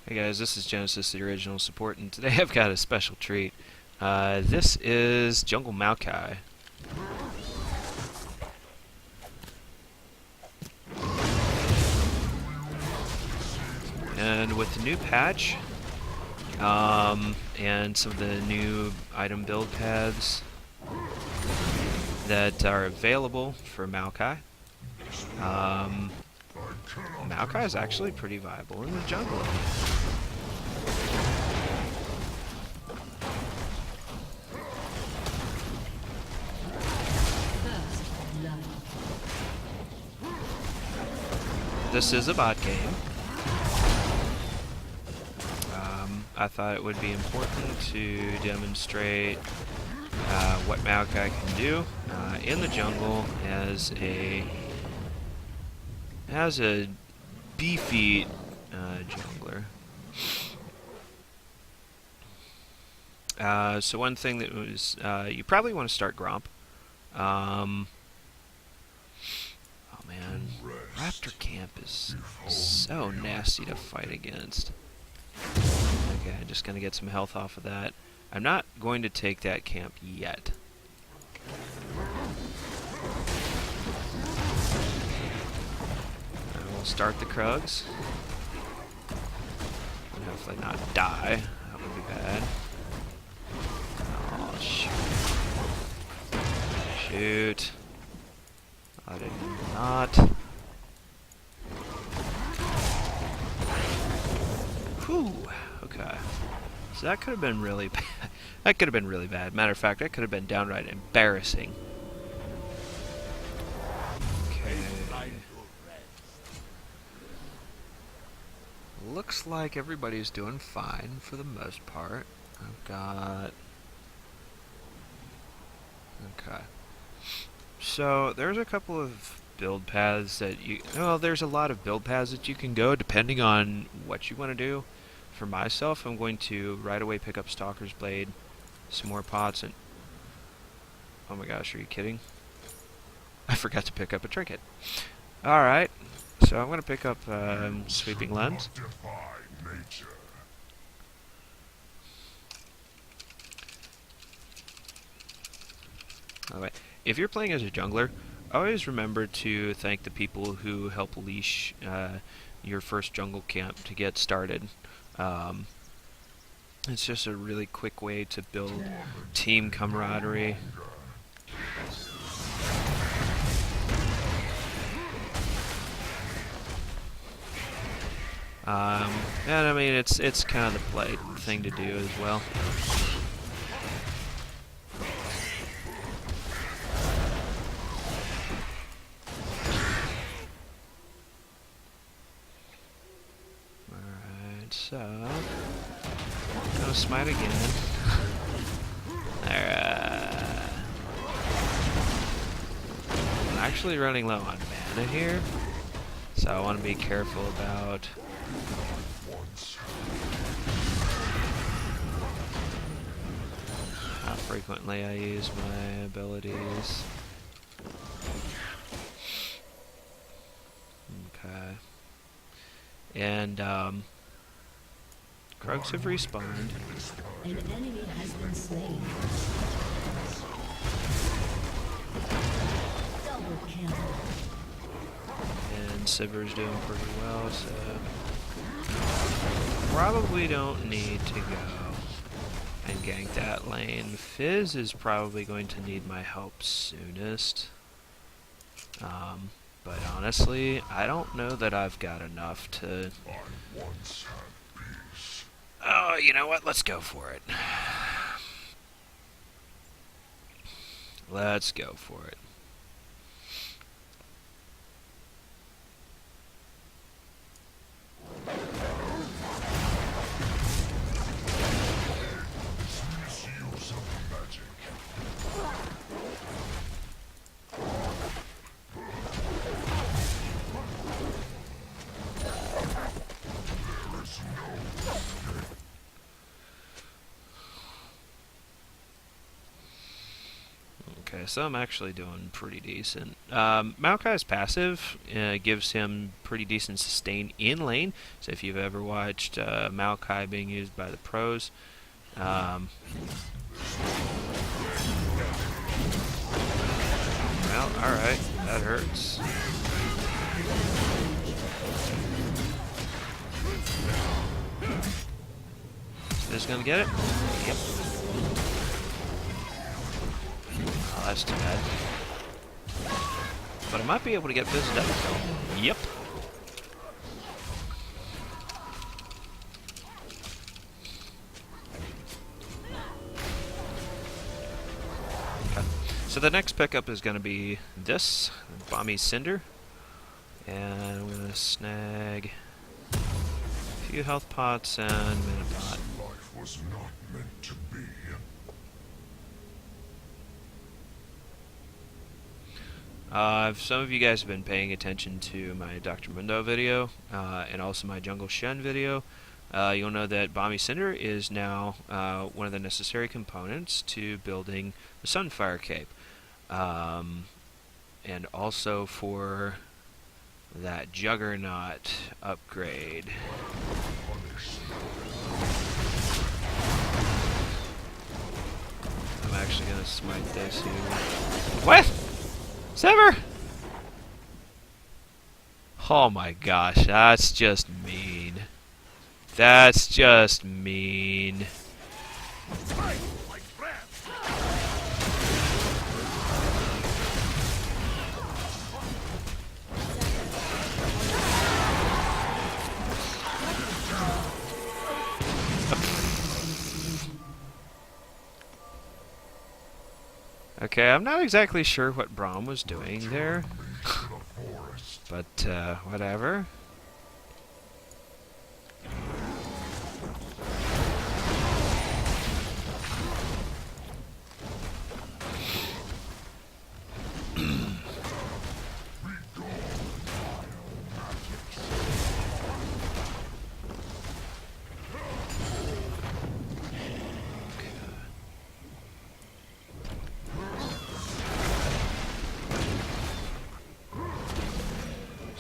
Hey guys, this is Genesis, the original support, and today I've got a special treat. This is Jungle Maokai. And with the new patch, and some of the new item build paths that are available for Maokai, Maokai is actually pretty viable in the jungle. This is a bot game. I thought it would be important to demonstrate what Maokai can do in the jungle as a beefy jungler. So one thing that was you probably want to start Gromp. Oh man, Raptor Camp is so nasty to fight against. Okay, I'm just gonna get some health off of that. I'm not going to take that camp yet. I will start the Krugs. And hopefully not die. That would be bad. Oh, shoot. Shoot. I did not. Whew. Okay. So that could have been really bad. That could have been really bad. Matter of fact, that could have been downright embarrassing. Okay. Looks like everybody's doing fine for the most part. I've got... Okay. So, there's a couple of build paths that you... Well, there's a lot of build paths that you can go depending on what you want to do. For myself, I'm going to right away pick up Stalker's Blade, some more pots, and... Oh my gosh, are you kidding? I forgot to pick up a trinket. Alright, so I'm going to pick up Sweeping Lens. Alright, if you're playing as a jungler, always remember to thank the people who help leash your first jungle camp to get started. It's just a really quick way to build team camaraderie. And I mean, it's kind of the play thing to do as well. Alright, so gonna smite again. Alright. I'm actually running low on mana here, so I want to be careful about how frequently I use my abilities. Okay. And, Krugs have respawned. An enemy has been slain. Double kill. And Sivir's doing pretty well, so probably don't need to go and gank that lane. Fizz is probably going to need my help soonest. But honestly, I don't know that I've got enough to... Oh, you know what? Let's go for it. Let's go for it. Okay, so I'm actually doing pretty decent. Maokai's passive gives him pretty decent sustain in lane. So if you've ever watched Maokai being used by the pros, well, alright, that hurts. Is gonna get it? Yep. Oh, that's too bad. But I might be able to get visited up though. Yep. Okay. So the next pickup is going to be this, Bomby Cinder. And we're going to snag a few health pots and mana pot. Life was not meant to be. If some of you guys have been paying attention to my Dr. Mundo video, and also my Jungle Shen video, you'll know that Bomby Cinder is now one of the necessary components to building the Sunfire Cape. And also for that Juggernaut upgrade. I'm actually gonna smite this here. What? Sever? Oh my gosh, that's just mean. That's just mean. Okay, I'm not exactly sure what Braum was doing there, but whatever.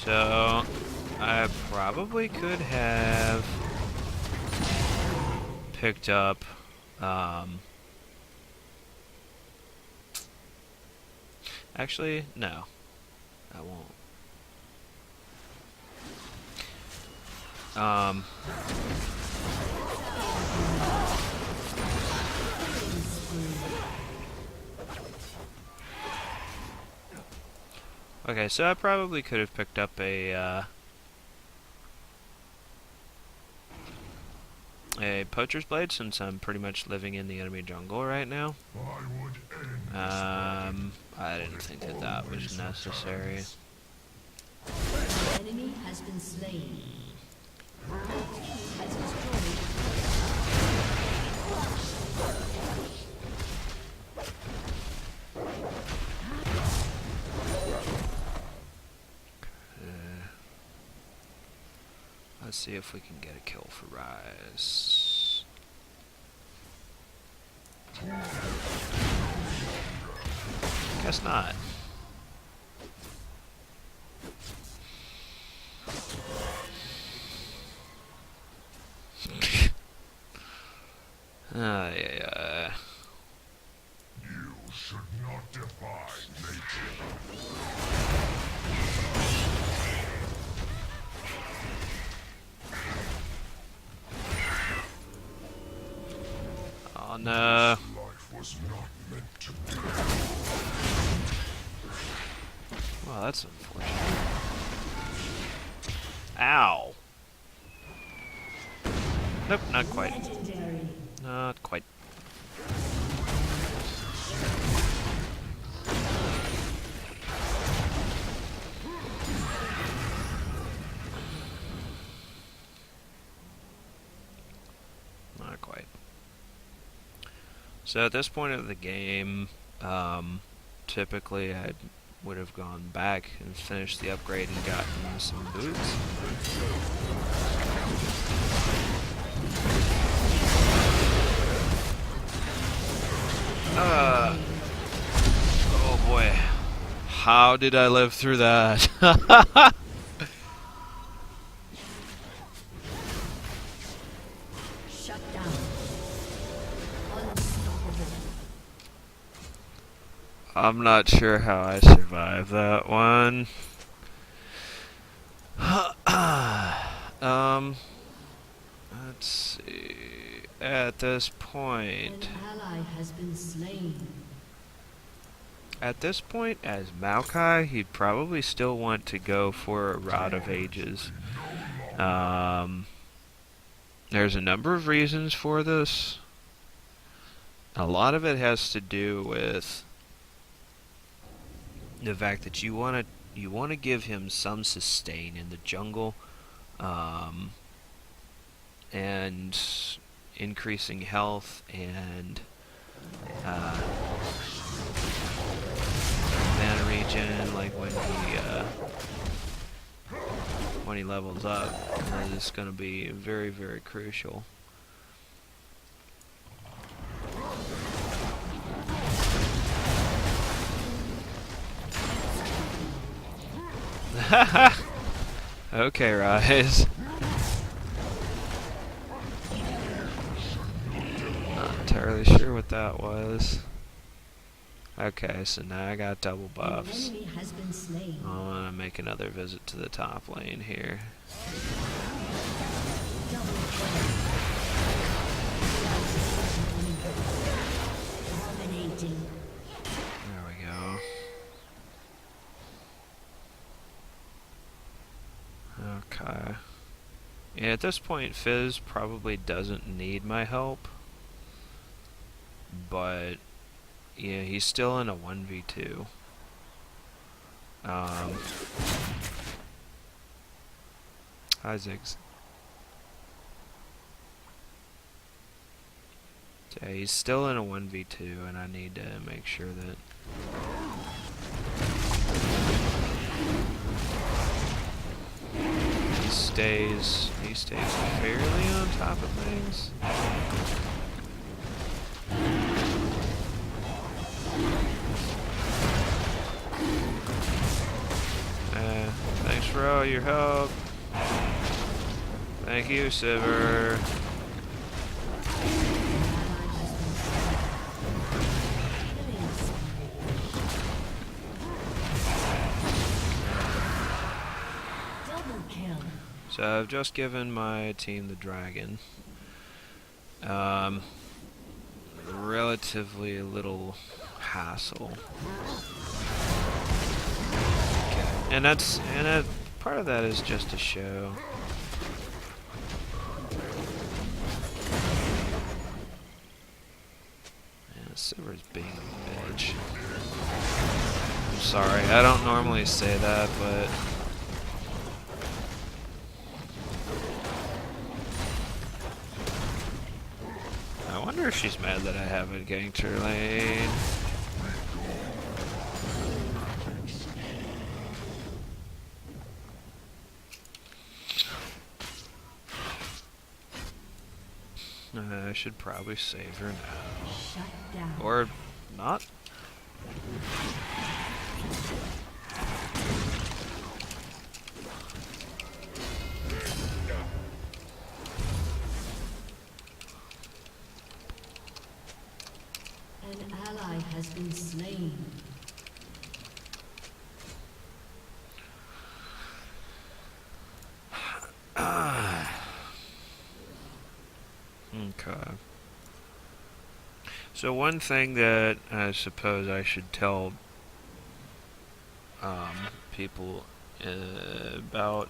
So, I probably could have picked up, actually, no, I won't. Okay, so I probably could have picked up a poacher's blade since I'm pretty much living in the enemy jungle right now. I didn't think that that was necessary. The enemy has been slain. Has destroyed. Let's see if we can get a kill for Rise. Guess not. Yeah. You should not defy nature. Oh no. Life was not meant to be. Well, that's unfortunate. Ow. Nope, not quite. Legendary. Not quite. Not quite. So at this point of the game, typically I would have gone back and finished the upgrade and gotten some boots. how did I live through that? Shut down. Unstoppable. I'm not sure how I survived that one. um, let's see. At this point, An ally has been slain. as Maokai, he'd probably still want to go for a Rod of Ages. There's a number of reasons for this. A lot of it has to do with the fact that you want to give him some sustain in the jungle, and increasing health and mana regen, like when he levels up, is going to be very, very crucial. Okay, Rise. Not entirely sure what that was. Okay, so now I got double buffs. An enemy has been slain. I want to make another visit to the top lane here. Double kill. Dominating. There we go. Okay. Yeah, at this point, Fizz probably doesn't need my help. But, yeah, he's still in a 1v2. Hi, Ziggs. So, yeah, he's still in a 1v2, and I need to make sure that he stays fairly on top of things. Thanks for all your help. Thank you, Sivir. Double kill. So I've just given my team the dragon. Relatively little hassle. Okay. And part of that is just a show. Yeah, Sivir's being a bitch. I'm sorry, I don't normally say that, but I wonder if she's mad that I haven't ganked her lane. I should probably save her now. Shut down. Or not. An ally has been slain. Okay. So one thing that I suppose I should tell people about,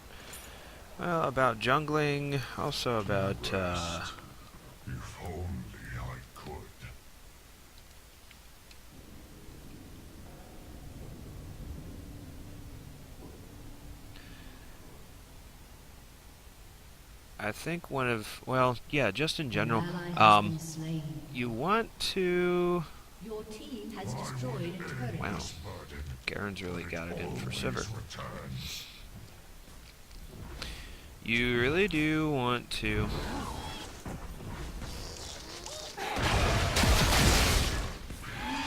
well, about jungling, also about If only I could. I think one of, well, yeah, just in general, An ally has been slain. you want to, Your team has destroyed a turret. wow, Garen's really got it in for Sivir. Returns. You really do want to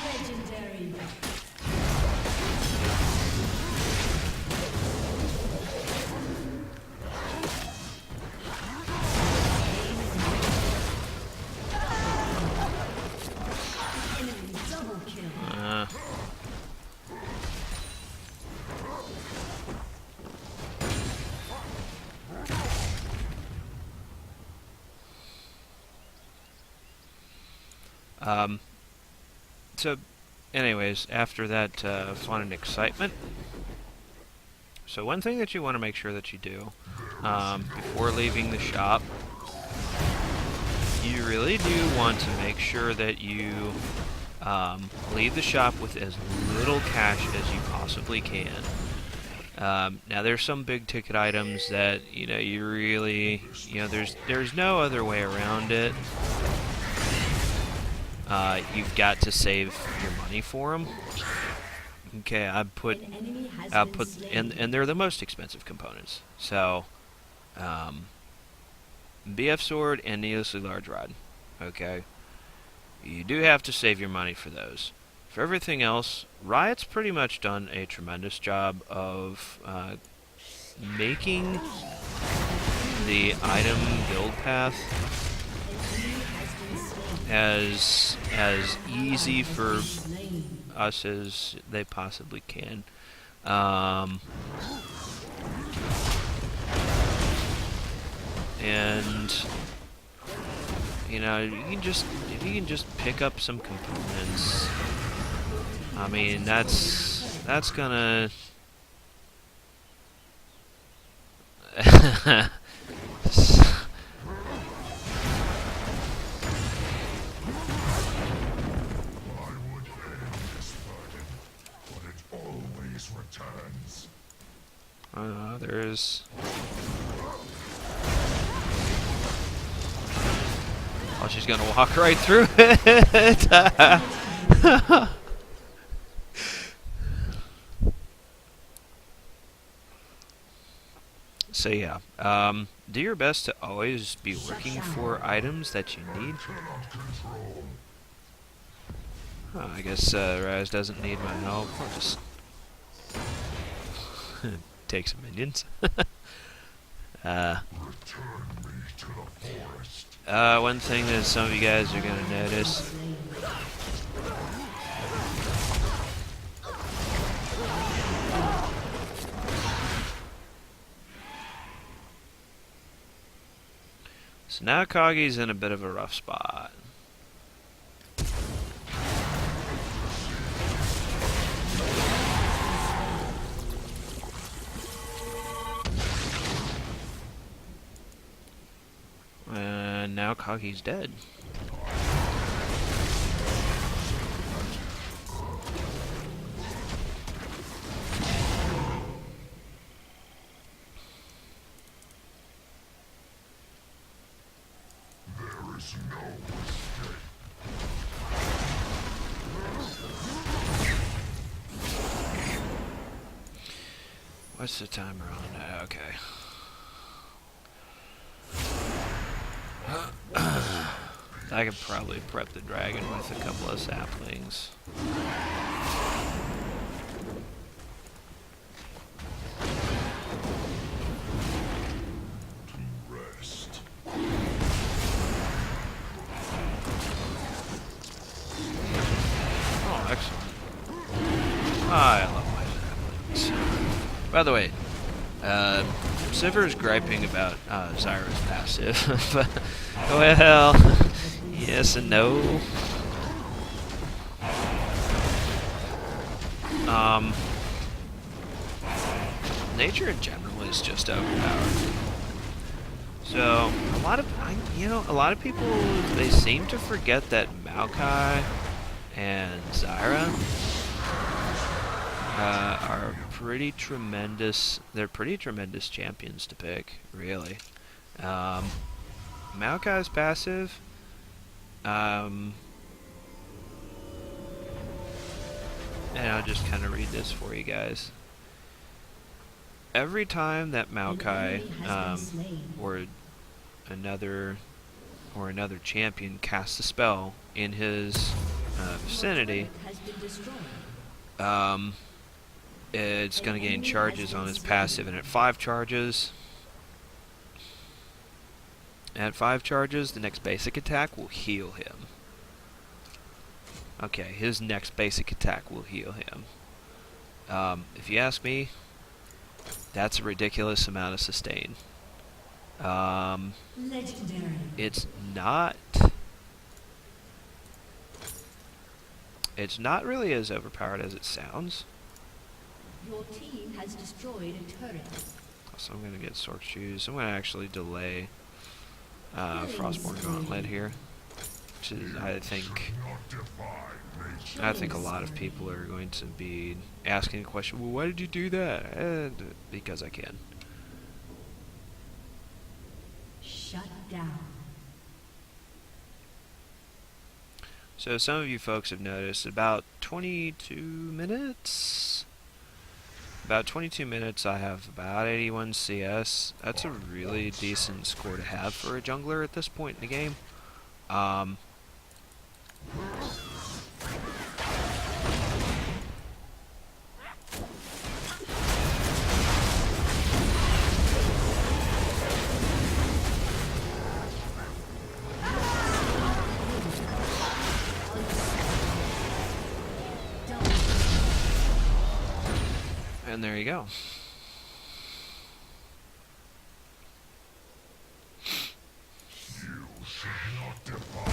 Legendary. Um, so, anyways, after that fun and excitement, so one thing that you want to make sure that you do before leaving the shop, you really do want to make sure that you leave the shop with as little cash as you possibly can. Now there's some big ticket items that you really there's no other way around it. You've got to save your money for them. Okay, An enemy has I been put slain. and they're the most expensive components. So, um, BF sword and needlessly large rod. Okay, you do have to save your money for those. For everything else, Riot's pretty much done a tremendous job of making the item build path as easy for Slain. us as they possibly can. Um, and if you can just pick up some components, I mean that's gonna I would end this burden, but it always returns. there's oh, she's gonna walk right through it. So yeah, do your best to always be looking for items that you need. Cannot control. Oh, I guess Raz doesn't need my help. I'll just take some minions. Return me to the forest. One thing that some of you guys are gonna notice. Slain. So now Kagi's in a bit of a rough spot. And now Kagi's dead. There is no escape. What's the timer on? Okay. I could probably prep the dragon with a couple of saplings. To rest. Oh, excellent. I love my saplings. By the way, Siver's griping about Zyra's passive, but, well, yes and no. Nature in general is just overpowered. So a lot of people, they seem to forget that Maokai and Zyra are pretty tremendous. They're pretty tremendous champions to pick, really. Maokai's passive, and I'll just kind of read this for you guys. Every time that An Maokai enemy has been slain. or another champion casts a spell in his vicinity, Has been destroyed. It's going to gain charges on his passive, and at 5 charges, the next basic attack will heal him. Okay, his next basic attack will heal him. If you ask me, that's a ridiculous amount of sustain. Legendary. It's not It's not really as overpowered as it sounds. Your team has destroyed a turret. So I'm gonna get Sword Shoes. I'm gonna actually delay Killing Frostborn spree. Gauntlet here, which is You should not defy nature. I think a lot of people are going to be asking the question, well, why did you do that? Because I can. Shut down. So some of you folks have noticed about 22 minutes. About 22 minutes, I have about 81 CS. That's a really decent score to have for a jungler at this point in the game. And there you go. You should not defy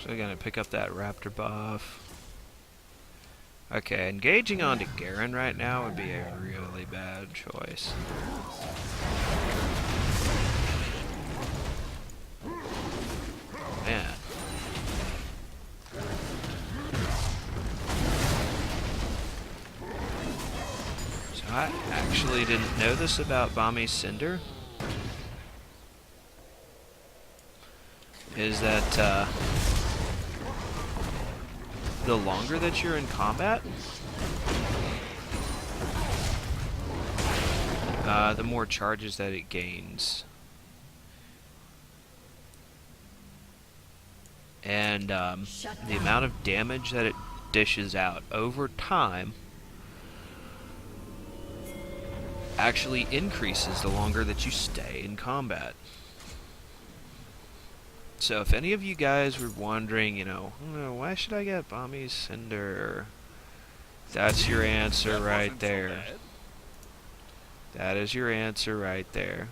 So we're gonna pick up that Raptor buff. Okay, engaging onto Garen right now would be a really bad choice. Man. So I actually didn't know this about Bami's Cinder. Is that the longer that you're in combat, the more charges that it gains. And the amount of damage that it dishes out over time actually increases the longer that you stay in combat. So if any of you guys were wondering, why should I get Bami's Cinder? That's your answer right there. That is your answer right there.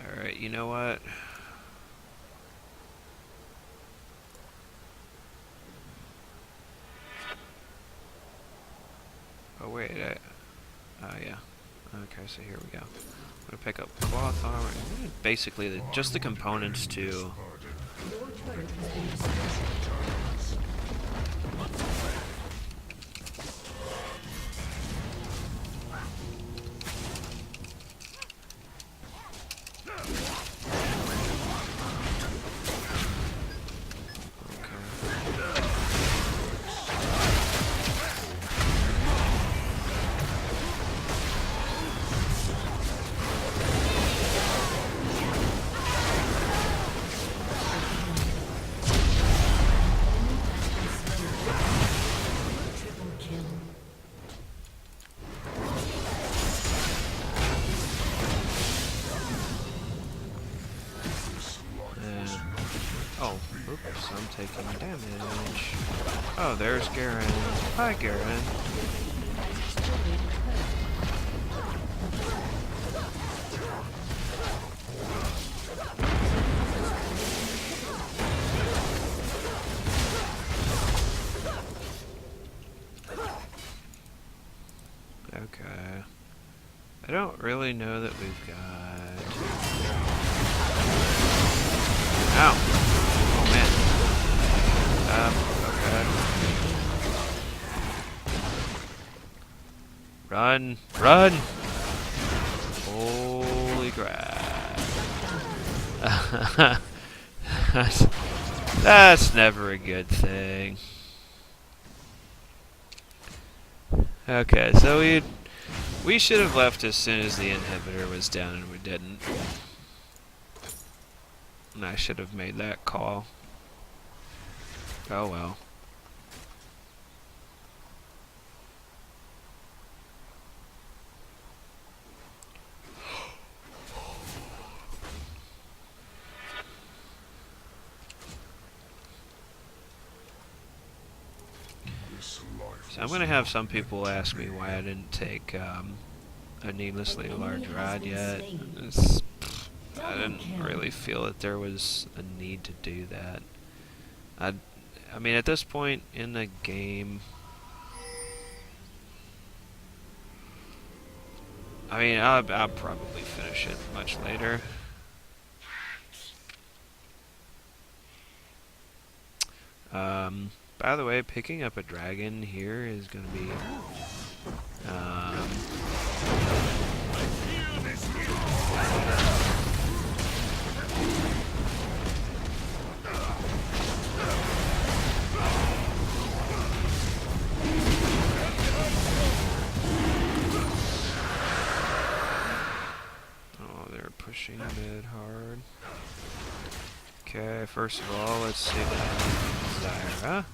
Alright, you know what? Oh wait, oh yeah. Okay, so here we go. I'm gonna pick up cloth armor, basically just the components to... Your turret has been destroyed. Triple kill. Oh, oops, I'm taking damage. Oh, there's Garen. Hi, Garen. Okay. I don't really know that we've got... Ow! Oh man. Okay. Run! Run! Holy crap. That's never a good thing. Okay, so we should have left as soon as the inhibitor was down, and we didn't. And I should have made that call. Oh well. I'm gonna have some people ask me why I didn't take a needlessly large rod yet. It's, I Double didn't kill. really feel that there was a need to do that. I, I mean, at this point in the game, I mean, I'll probably finish it much later. By the way, picking up a dragon here is gonna be, um, oh, they're pushing mid hard. Okay, first of all, let's see that Zyra.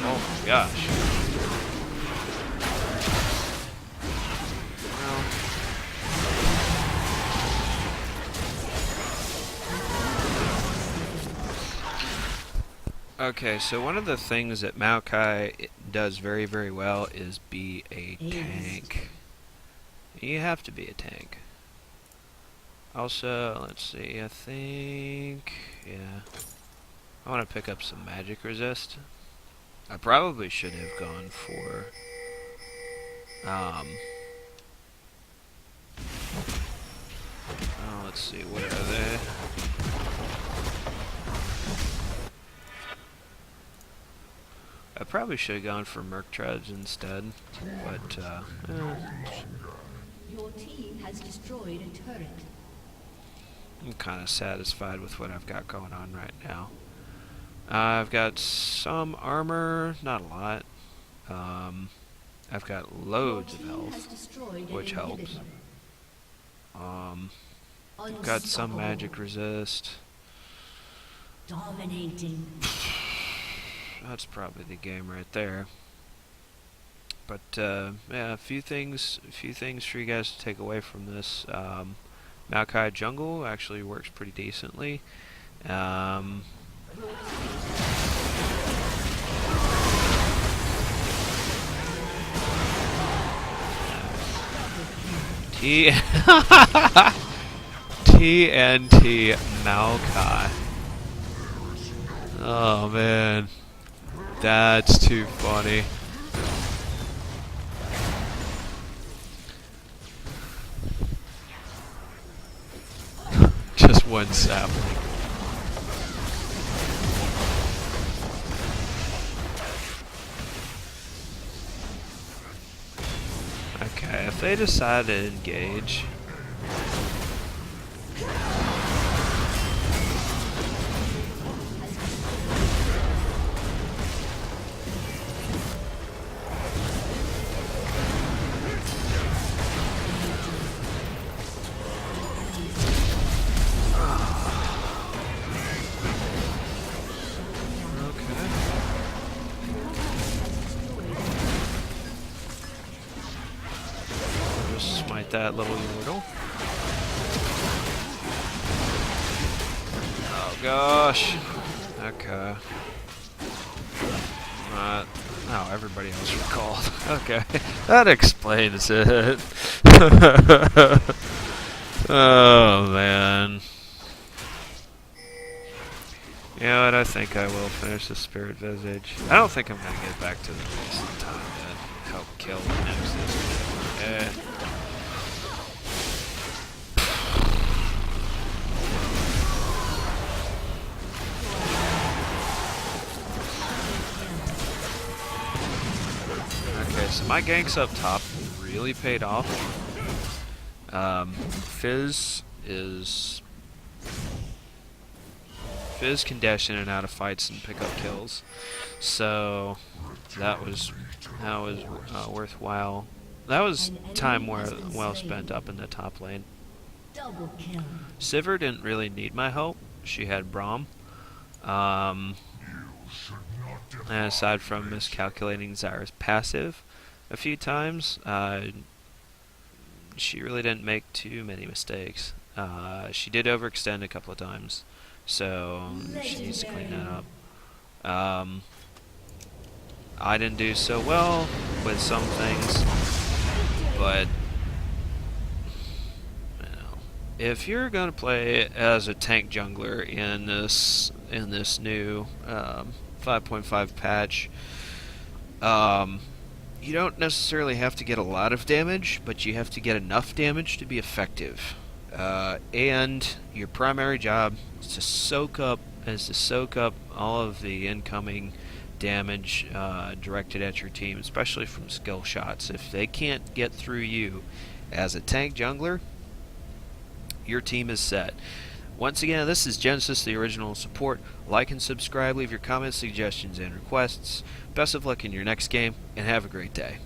Oh my gosh. Okay, so one of the things that Maokai does very, very well is be a tank. You have to be a tank. Also, let's see, I think, yeah, I want to pick up some magic resist. I probably should have gone for, oh, let's see, what are they? I probably should have gone for Merc Treads instead, but, Your team has destroyed a turret. I'm kind of satisfied with what I've got going on right now. I've got some armor, not a lot. I've got loads of health, which helps. I've got some magic resist. Dominating. That's probably the game right there. But yeah, a few things for you guys to take away from this. Maokai Jungle actually works pretty decently. TNT Maokai. Oh man, that's too funny. Just one sapling. Okay, if they decide to engage. That little yordle. Oh gosh. Okay. Oh, everybody else recalled. Okay. That explains it. Oh man. You know what? I think I will finish the Spirit Visage. I don't think I'm gonna get back to the base in time to help kill the next. Yeah. So my ganks up top really paid off. Fizz can dash in and out of fights and pick up kills, so that was worthwhile. That was time well spent up in the top lane. Double kill. Sivir didn't really need my help. She had Braum, You should not And aside defy from fate. miscalculating Zyra's passive a few times, she really didn't make too many mistakes. She did overextend a couple of times, so she needs to clean that Legendary. up. I didn't do so well with some things, but Victory. you know, if you're going to play as a tank jungler in this new 5.5 patch, um, you don't necessarily have to get a lot of damage, but you have to get enough damage to be effective. And your primary job is to soak up all of the incoming damage directed at your team, especially from skill shots. If they can't get through you as a tank jungler, your team is set. Once again, this is Genesis, the original support. Like and subscribe, leave your comments, suggestions, and requests. Best of luck in your next game, and have a great day.